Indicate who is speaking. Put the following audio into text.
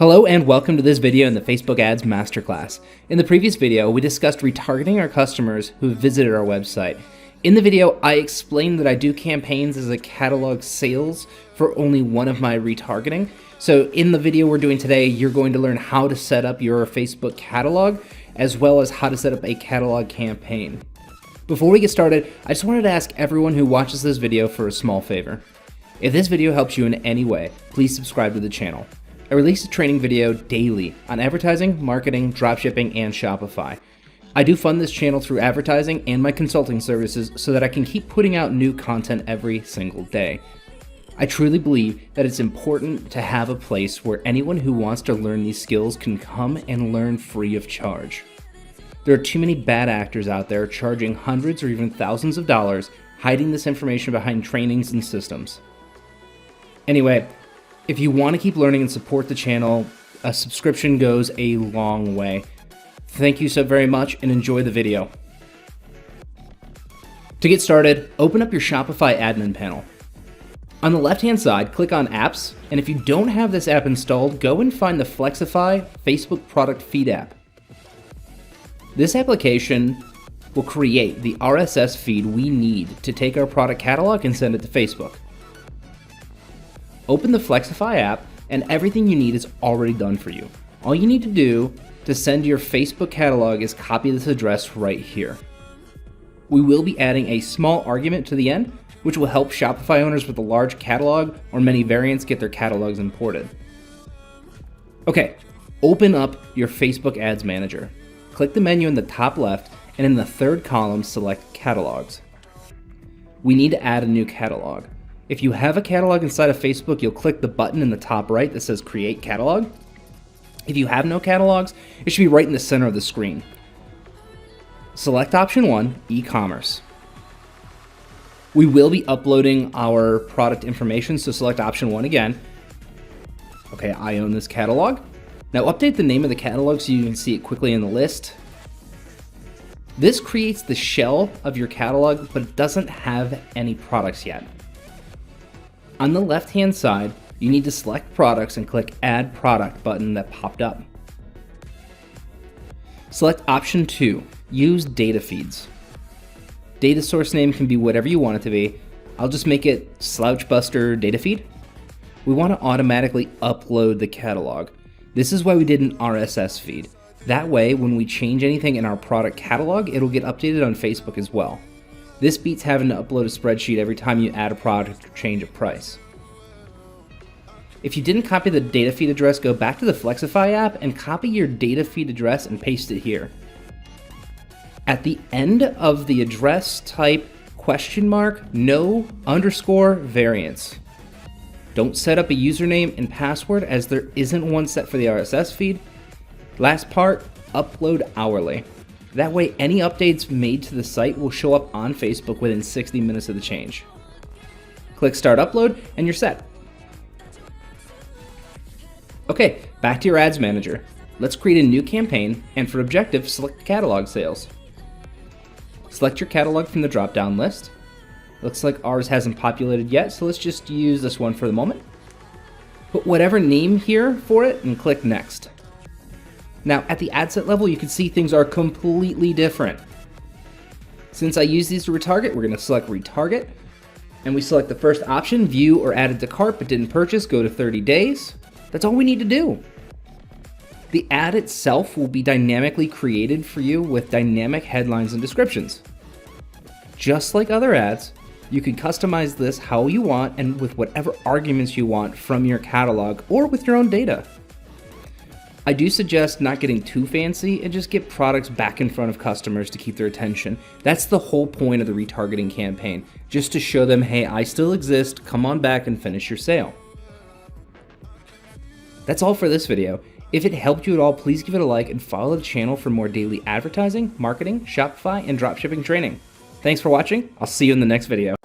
Speaker 1: Hello and welcome to this video in the Facebook Ads Masterclass. In the previous video, we discussed retargeting our customers who have visited our website. In the video, I explained that I do campaigns as a catalog sales for only one of my retargeting. So in the video we're doing today, you're going to learn how to set up your Facebook catalog, as well as how to set up a catalog campaign. Before we get started, I just wanted to ask everyone who watches this video for a small favor. If this video helps you in any way, please subscribe to the channel. I release a training video daily on advertising, marketing, dropshipping, and Shopify. I do fund this channel through advertising and my consulting services so that I can keep putting out new content every single day. I truly believe that it's important to have a place where anyone who wants to learn these skills can come and learn free of charge. There are too many bad actors out there charging hundreds or even thousands of dollars, hiding this information behind trainings and systems. Anyway, if you want to keep learning and support the channel, a subscription goes a long way. Thank you so very much and enjoy the video. To get started, open up your Shopify admin panel. On the left-hand side, click on Apps, and if you don't have this app installed, go and find the Flexify Facebook Product Feed app. This application will create the RSS feed we need to take our product catalog and send it to Facebook. Open the Flexify app and everything you need is already done for you. All you need to do to send your Facebook catalog is copy this address right here. We will be adding a small argument to the end, which will help Shopify owners with a large catalog or many variants get their catalogs imported. Okay, open up your Facebook Ads Manager. Click the menu in the top left and in the third column, select Catalogs. We need to add a new catalog. If you have a catalog inside of Facebook, you'll click the button in the top right that says Create Catalog. If you have no catalogs, it should be right in the center of the screen. Select option 1, E-commerce. We will be uploading our product information, so select option 1 again. Okay, I own this catalog. Now update the name of the catalog so you can see it quickly in the list. This creates the shell of your catalog, but it doesn't have any products yet. On the left-hand side, you need to select products and click Add Product button that popped up. Select option 2, use data feeds. Data source name can be whatever you want it to be. I'll just make it Slouchbuster Data Feed. We want to automatically upload the catalog. This is why we did an RSS feed. That way, when we change anything in our product catalog, it'll get updated on Facebook as well. This beats having to upload a spreadsheet every time you add a product or change a price. If you didn't copy the data feed address, go back to the Flexify app and copy your data feed address and paste it here. At the end of the address, type $no_variants. Don't set up a username and password as there isn't one set for the RSS feed. Last part, upload hourly. That way, any updates made to the site will show up on Facebook within 60 minutes of the change. Click Start Upload, and you're set. Okay, back to your Ads Manager. Let's create a new campaign, and for objective, select Catalog Sales. Select your catalog from the drop-down list. Looks like ours hasn't populated yet, so let's just use this one for the moment. Put whatever name here for it, and click Next. Now, at the ad set level, you can see things are completely different. Since I use these to retarget, we're going to select Retarget, and we select the first option, View or Added to Cart but didn't purchase, go to 30 days. That's all we need to do. The ad itself will be dynamically created for you with dynamic headlines and descriptions. Just like other ads, you can customize this how you want and with whatever arguments you want from your catalog or with your own data. I do suggest not getting too fancy and just get products back in front of customers to keep their attention. That's the whole point of the retargeting campaign, just to show them, hey, I still exist, come on back and finish your sale. That's all for this video. If it helped you at all, please give it a like and follow the channel for more daily advertising, marketing, Shopify, and dropshipping training. Thanks for watching. I'll see you in the next video.